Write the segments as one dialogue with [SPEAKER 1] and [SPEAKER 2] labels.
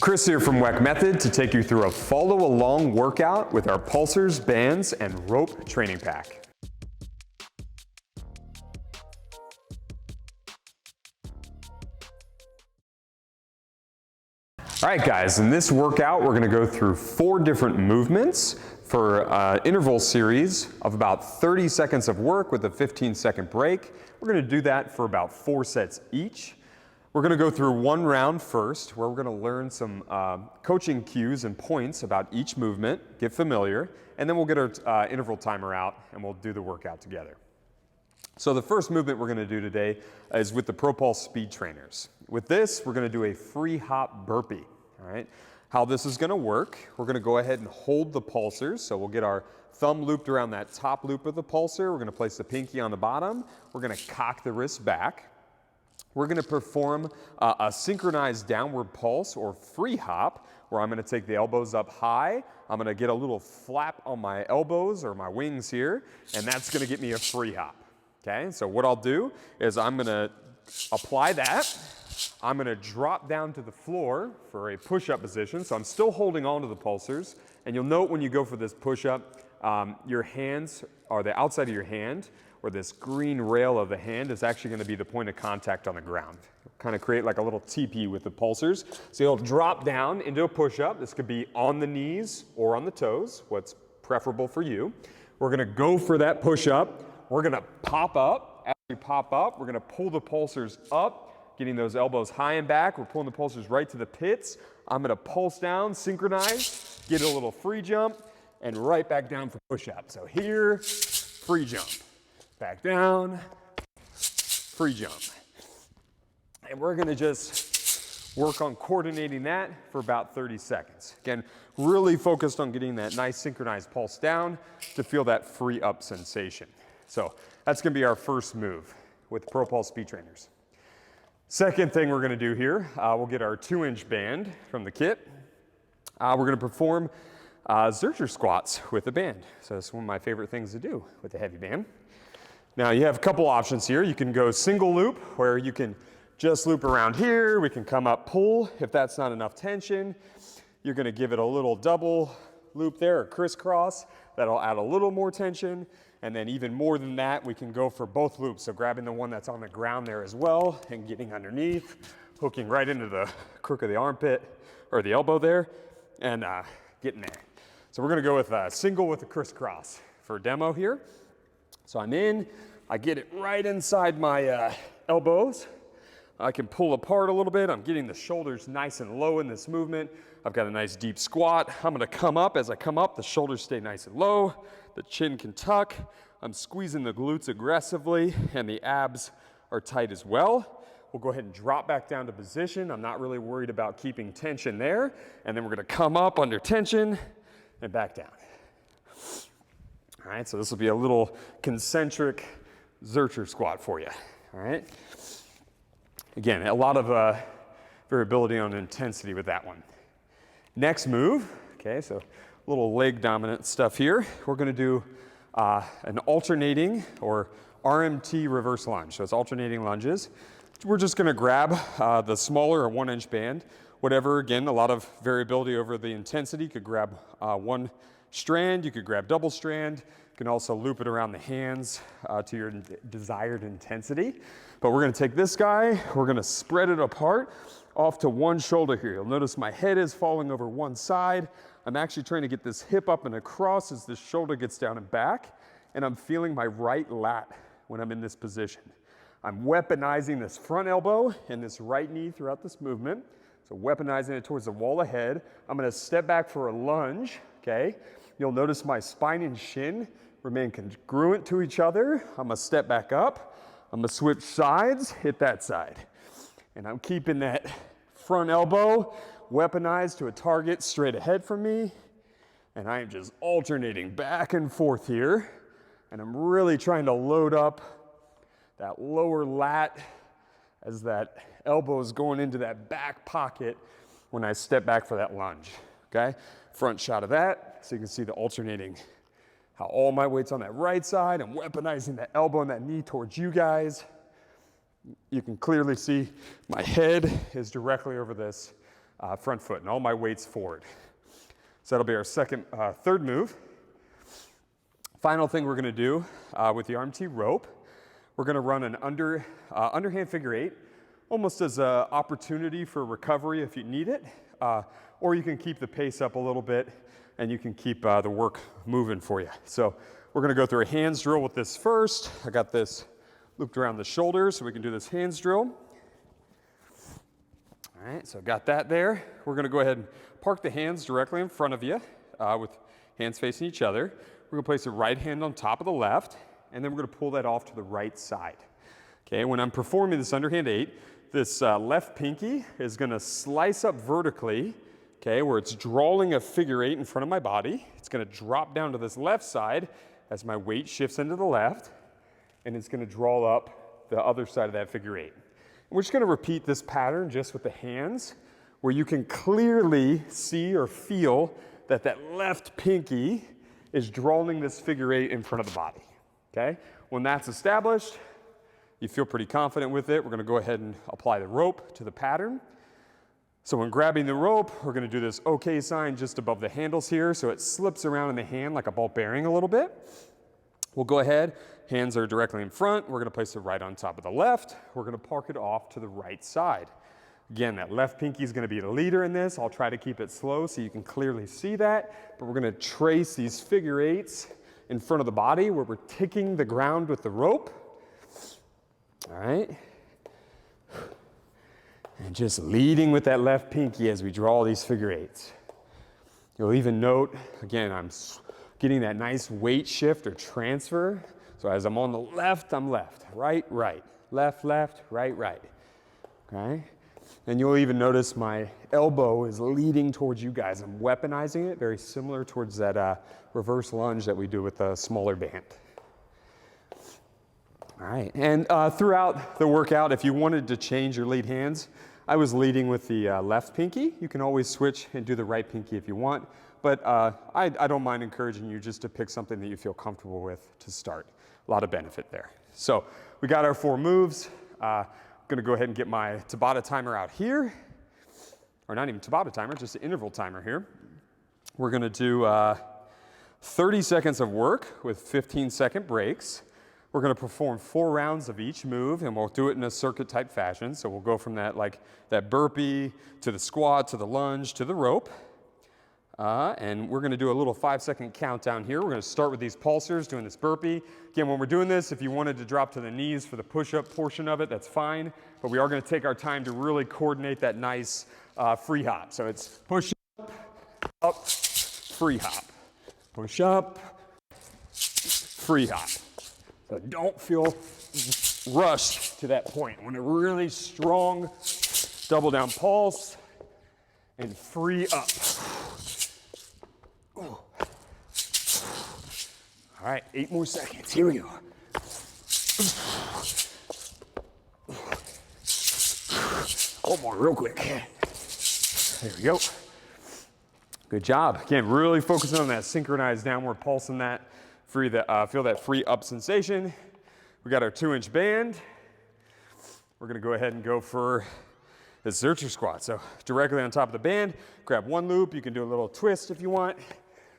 [SPEAKER 1] Chris here from WeckMethod to take you through a follow-along workout with our pulsers, bands, and rope training pack. All right, guys, in this workout, we're gonna go through 4 different movements for an interval series of about 30 seconds of work with a 15-second break. We're gonna do that for about 4 sets each. We're gonna go through one round first, where we're gonna learn some coaching cues and points about each movement, get familiar, and then we'll get our interval timer out and we'll do the workout together. So the first movement we're gonna do today is with the ProPulse speed trainers. With this, we're gonna do a free hop burpee, all right? How this is gonna work, we're gonna go ahead and hold the pulsers, so we'll get our thumb looped around that top loop of the pulser, we're gonna place the pinky on the bottom, we're gonna cock the wrist back. We're gonna perform a synchronized downward pulse or free hop, where I'm gonna take the elbows up high, I'm gonna get a little flap on my elbows or my wings here, and that's gonna get me a free hop, okay? So what I'll do is I'm gonna apply that, I'm gonna drop down to the floor for a push-up position, so I'm still holding on to the pulsers, and you'll note when you go for this push-up, your hands, or the outside of your hand, or this green rail of the hand is actually gonna be the point of contact on the ground. Kind of create like a little teepee with the pulsers. So you'll drop down into a push-up. This could be on the knees or on the toes, what's preferable for you. We're gonna go for that push-up. We're gonna pop up. As we pop up, we're gonna pull the pulsers up, getting those elbows high and back. We're pulling the pulsers right to the pits. I'm gonna pulse down, synchronize, get a little free jump, and right back down for push-up. So here, free jump. Back down, free jump. And we're gonna just work on coordinating that for about 30 seconds. Again, really focused on getting that nice synchronized pulse down to feel that free up sensation. So that's gonna be our first move with ProPulse speed trainers. Second thing we're gonna do here, we'll get our 2-inch band from the kit. We're gonna perform Zercher squats with a band. So it's one of my favorite things to do with a heavy band. Now you have a couple options here. You can go single loop, where you can just loop around here. We can come up, pull. If that's not enough tension, you're gonna give it a little double loop there, or crisscross. That'll add a little more tension. And then even more than that, we can go for both loops. So grabbing the one that's on the ground there as well, and getting underneath, hooking right into the crook of the armpit, or the elbow there, and getting there. So we're gonna go with a single with a crisscross for a demo here. So I'm in, I get it right inside my elbows. I can pull apart a little bit. I'm getting the shoulders nice and low in this movement. I've got a nice deep squat. I'm gonna come up. As I come up, the shoulders stay nice and low. The chin can tuck. I'm squeezing the glutes aggressively, and the abs are tight as well. We'll go ahead and drop back down to position. I'm not really worried about keeping tension there. And then we're gonna come up under tension and back down. All right, so this will be a little concentric Zercher squat for you, all right? Again, a lot of variability on intensity with that one. Next move, okay, so a little leg dominant stuff here. We're gonna do an alternating or RMT reverse lunge. So it's alternating lunges. We're just gonna grab the smaller or 1-inch band, whatever, again, a lot of variability over the intensity. You could grab one strand, you could grab double strand, you can also loop it around the hands to your desired intensity. But we're gonna take this guy, we're gonna spread it apart off to one shoulder here. You'll notice my head is falling over one side. I'm actually trying to get this hip up and across as the shoulder gets down and back, and I'm feeling my right lat when I'm in this position. I'm weaponizing this front elbow and this right knee throughout this movement. So weaponizing it towards the wall ahead. I'm gonna step back for a lunge, okay? You'll notice my spine and shin remain congruent to each other. I'm gonna step back up. I'm gonna switch sides, hit that side. And I'm keeping that front elbow weaponized to a target straight ahead from me. And I am just alternating back and forth here. And I'm really trying to load up that lower lat as that elbow is going into that back pocket when I step back for that lunge, okay? Front shot of that, so you can see the alternating, how all my weight's on that right side. I'm weaponizing that elbow and that knee towards you guys. You can clearly see my head is directly over this front foot, and all my weight's forward. So that'll be our third move. Final thing we're gonna do with the RMT rope, we're gonna run an underhand figure 8, almost as an opportunity for recovery if you need it, or you can keep the pace up a little bit and you can keep the work moving for you. So we're gonna go through a hands drill with this first. I got this looped around the shoulders so we can do this hands drill. All right, so got that there. We're gonna go ahead and park the hands directly in front of you with hands facing each other. We're gonna place the right hand on top of the left, and then we're gonna pull that off to the right side. Okay, when I'm performing this underhand 8, this left pinky is gonna slice up vertically, okay, where it's drawing a figure 8 in front of my body. It's gonna drop down to this left side as my weight shifts into the left, and it's gonna draw up the other side of that figure 8. And we're just gonna repeat this pattern just with the hands, where you can clearly see or feel that that left pinky is drawing this figure 8 in front of the body, okay? When that's established, you feel pretty confident with it. We're gonna go ahead and apply the rope to the pattern. So when grabbing the rope, we're gonna do this OK sign just above the handles here, so it slips around in the hand like a ball bearing a little bit. We'll go ahead, hands are directly in front. We're gonna place it right on top of the left. We're gonna park it off to the right side. Again, that left pinky is gonna be the leader in this. I'll try to keep it slow so you can clearly see that, but we're gonna trace these figure 8s in front of the body where we're ticking the ground with the rope. All right. And just leading with that left pinky as we draw these figure 8s. You'll even note, again, I'm getting that nice weight shift or transfer. So as I'm on the left, I'm left, right, right, left, left, right, right. Okay? And you'll even notice my elbow is leading towards you guys. I'm weaponizing it, very similar towards that reverse lunge that we do with a smaller band. All right, and throughout the workout, if you wanted to change your lead hands, I was leading with the left pinky. You can always switch and do the right pinky if you want, but I don't mind encouraging you just to pick something that you feel comfortable with to start. A lot of benefit there. So we got our 4 moves. I'm gonna go ahead and get my Tabata timer out here, or not even Tabata timer, just an interval timer here. We're gonna do 30 seconds of work with 15-second breaks. We're gonna perform 4 rounds of each move, and we'll do it in a circuit type fashion. So we'll go from that, like that burpee to the squat, to the lunge, to the rope. And we're gonna do a little 5-second countdown here. We're gonna start with these pulsers, doing this burpee. Again, when we're doing this, if you wanted to drop to the knees for the push-up portion of it, that's fine. But we are gonna take our time to really coordinate that nice free hop. So it's push up, free hop. Push up, free hop. So don't feel rushed to that point. When a really strong double down pulse and free up. Ooh. All right, 8 more seconds. Here we go. One more real quick. There we go. Good job. Again, really focusing on that synchronized downward pulse and that. Feel that free up sensation. We got our 2-inch band. We're gonna go ahead and go for the Zercher Squat. So directly on top of the band, grab one loop. You can do a little twist if you want.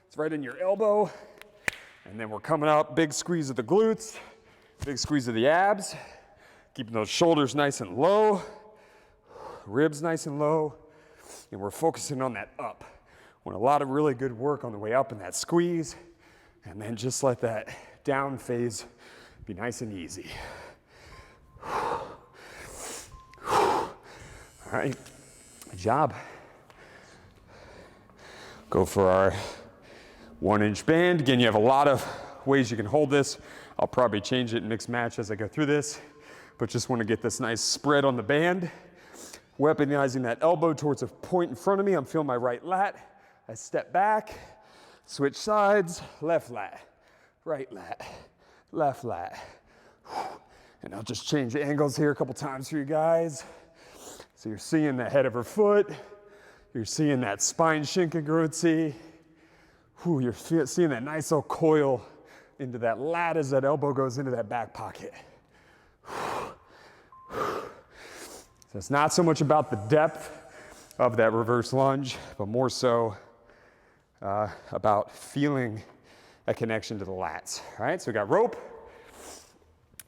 [SPEAKER 1] It's right in your elbow. And then we're coming up, big squeeze of the glutes, big squeeze of the abs, keeping those shoulders nice and low, ribs nice and low, and we're focusing on that up. Want a lot of really good work on the way up in that squeeze. And then just let that down phase be nice and easy. All right, good job. Go for our 1-inch band. Again, you have a lot of ways you can hold this. I'll probably change it and mix match as I go through this, but just want to get this nice spread on the band. Weaponizing that elbow towards a point in front of me. I'm feeling my right lat. I step back. Switch sides, left lat, right lat, left lat. And I'll just change the angles here a couple times for you guys. So you're seeing the head of her foot. You're seeing that spine shin congruency. You're seeing that nice little coil into that lat as that elbow goes into that back pocket. So it's not so much about the depth of that reverse lunge, but more so about feeling a connection to the lats. All right, so we got rope,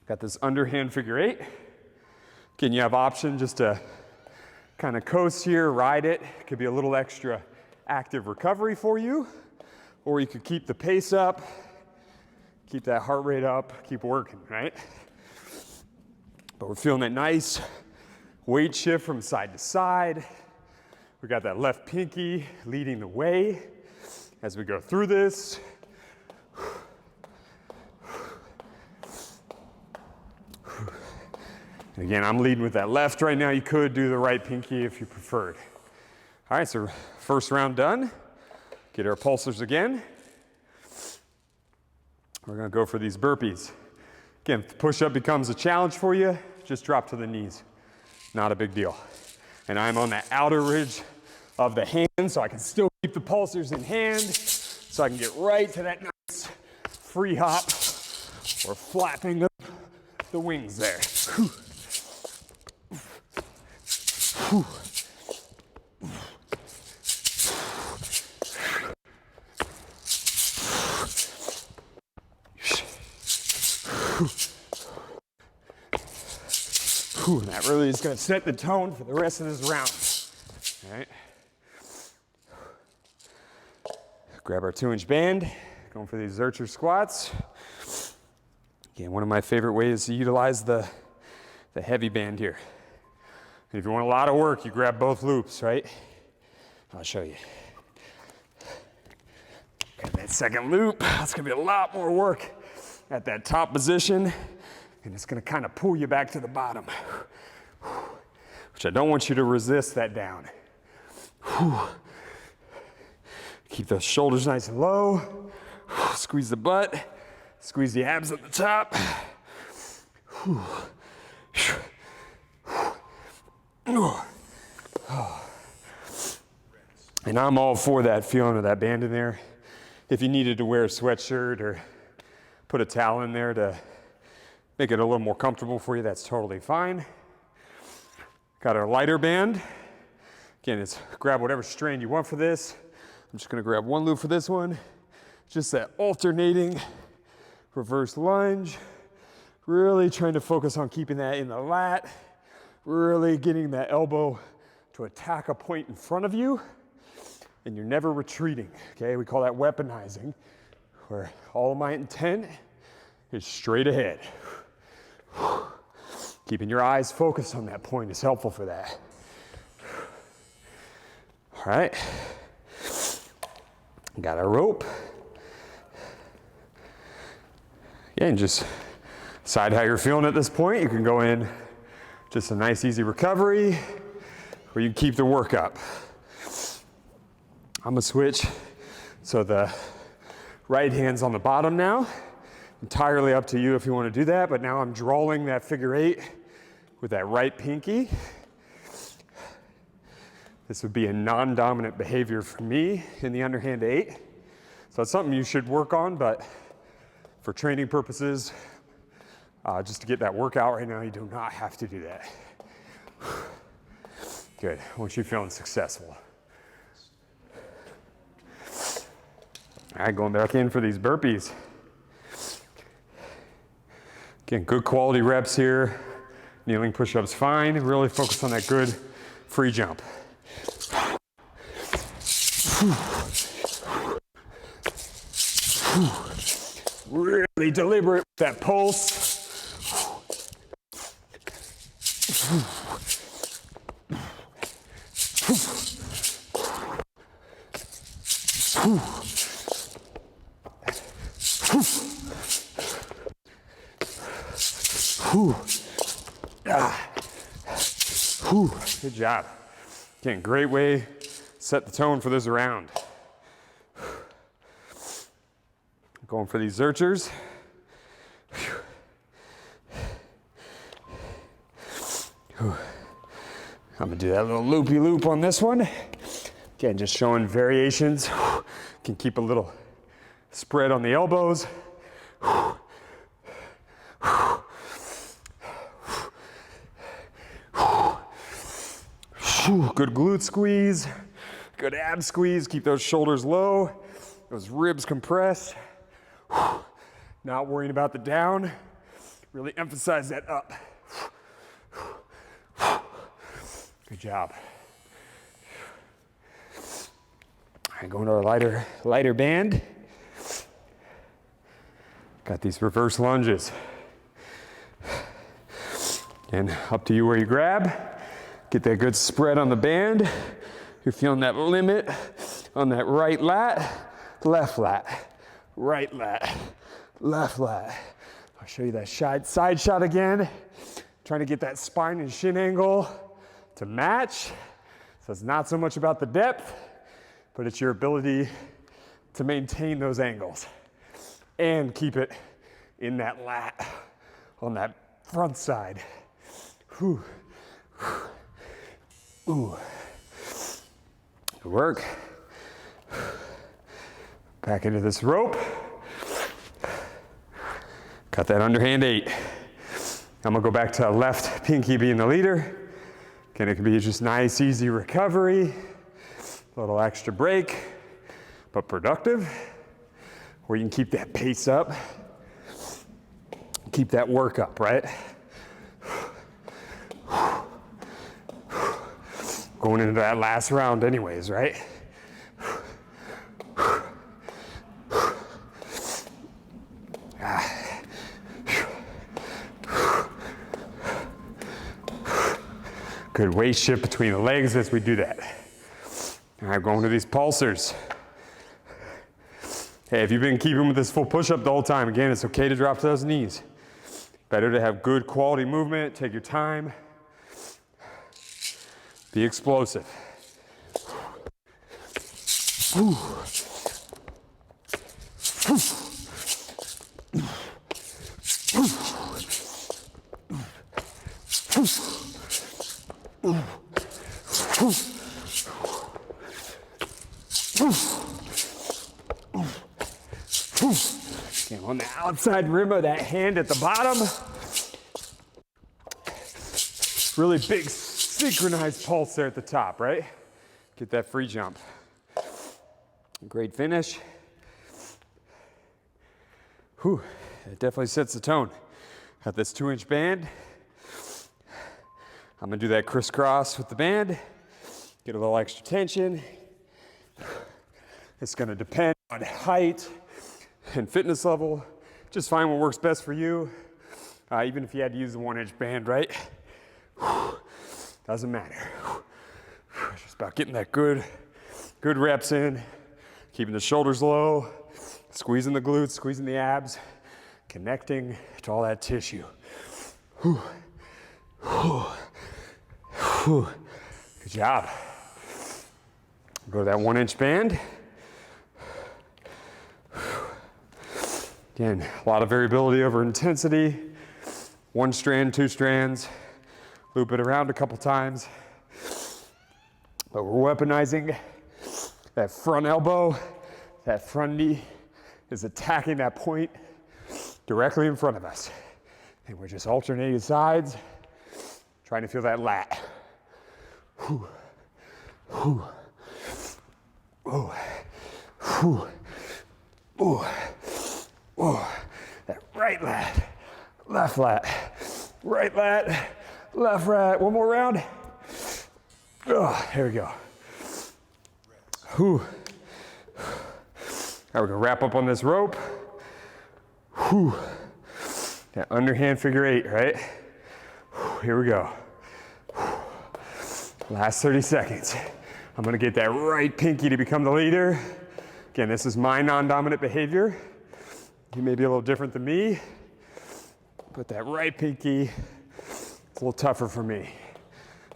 [SPEAKER 1] got this underhand figure 8. Again, you have option just to kind of coast here, ride it. It could be a little extra active recovery for you, or you could keep the pace up, keep that heart rate up, keep working, right? But we're feeling that nice weight shift from side to side. We got that left pinky leading the way as we go through this. And again, I'm leading with that left right now. You could do the right pinky if you preferred. All right, so first round done. Get our pulsers again. We're gonna go for these burpees. Again, if the push-up becomes a challenge for you, just drop to the knees. Not a big deal. And I'm on the outer ridge of the hand, so I can still keep the pulsers in hand, so I can get right to that nice free hop or flapping up the wings there. And that really is going to set the tone for the rest of this round. All right. Grab our 2-inch band, going for these Zercher squats. Again, one of my favorite ways to utilize the heavy band here. And if you want a lot of work, you grab both loops, right? I'll show you. Grab that second loop. That's going to be a lot more work at that top position. And it's going to kind of pull you back to the bottom, which I don't want you to resist that down. Keep those shoulders nice and low. Squeeze the butt. Squeeze the abs at the top. And I'm all for that feeling of that band in there. If you needed to wear a sweatshirt or put a towel in there to make it a little more comfortable for you, that's totally fine. Got our lighter band. Again, it's grab whatever strain you want for this. I'm just gonna grab one loop for this one. Just that alternating reverse lunge. Really trying to focus on keeping that in the lat. Really getting that elbow to attack a point in front of you. And you're never retreating, okay? We call that weaponizing, where all of my intent is straight ahead. Keeping your eyes focused on that point is helpful for that. All right. Got our rope. Yeah, and just decide how you're feeling at this point. You can go in just a nice easy recovery, or you can keep the work up. I'm gonna switch so the right hand's on the bottom now. Entirely up to you if you want to do that, but now I'm drawing that figure 8 with that right pinky. This would be a non-dominant behavior for me in the underhand 8. So it's something you should work on, but for training purposes, just to get that workout right now, you do not have to do that. Good, I want you feeling successful. All right, going back in for these burpees. Again, good quality reps here. Kneeling push-ups fine. Really focus on that good free jump. Really deliberate with that pulse. Good job. Again, great way to set the tone for this round. Going for these Zerchers. I'm gonna do that little loopy loop on this one. Again, just showing variations. Can keep a little spread on the elbows. Good glute squeeze, good ab squeeze. Keep those shoulders low, those ribs compressed. Not worrying about the down. Really emphasize that up. Good job. All right, going to our lighter band. Got these reverse lunges. And up to you where you grab. Get that good spread on the band. You're feeling that limit on that right lat, left lat, right lat, left lat. I'll show you that side shot again. Trying to get that spine and shin angle to match. So it's not so much about the depth, but it's your ability to maintain those angles and keep it in that lat on that front side. Whew. Ooh. Good work. Back into this rope. Got that underhand 8. I'm gonna go back to left pinky being the leader. Again, it can be just nice, easy recovery. A little extra break, but productive. Or you can keep that pace up. Keep that work up, right? Going into that last round anyways, right? Good weight shift between the legs as we do that. All right, going to these pulsers. Hey, if you've been keeping with this full push-up the whole time, again, it's okay to drop to those knees. Better to have good quality movement, take your time. Be explosive. Ooh. Okay, on the outside rim of that hand at the bottom. Really big synchronized pulse there at the top, right? Get that free jump. Great finish. Whew, it definitely sets the tone. Got this 2-inch band. I'm gonna do that crisscross with the band. Get a little extra tension. It's gonna depend on height and fitness level. Just find what works best for you. Even if you had to use the 1-inch band, right? Doesn't matter. It's just about getting that good reps in, keeping the shoulders low, squeezing the glutes, squeezing the abs, connecting to all that tissue. Whew. Whew. Whew. Good job. Go to that 1-inch band. Again, a lot of variability over intensity. 1 strand, 2 strands. Loop it around a couple times. But we're weaponizing that front elbow. That front knee is attacking that point directly in front of us. And we're just alternating sides, trying to feel that lat. Whew. Whew. Ooh. Whew. Ooh. Ooh. That right lat, left lat, right lat, left lat. One more round. Oh, here we go. Whew. Now we're gonna wrap up on this rope. Whew. That underhand figure 8, right? Whew. Here we go. Whew. Last 30 seconds. I'm gonna get that right pinky to become the leader. Again, this is my non-dominant behavior. You may be a little different than me, but that right pinky, it's a little tougher for me.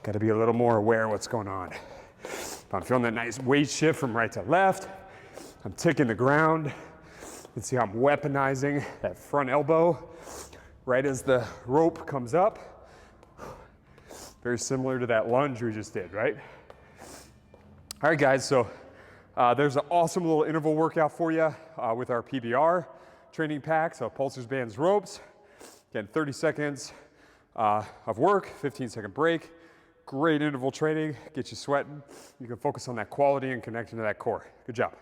[SPEAKER 1] Got to be a little more aware of what's going on. If I'm feeling that nice weight shift from right to left, I'm ticking the ground. You can see how I'm weaponizing that front elbow right as the rope comes up. Very similar to that lunge we just did, right? All right, guys, so there's an awesome little interval workout for you with our PBR training pack, so pulsers, bands, ropes. Again, 30 seconds of work, 15-second break. great interval training, get you sweating. You can focus on that quality and connecting to that core. Good job.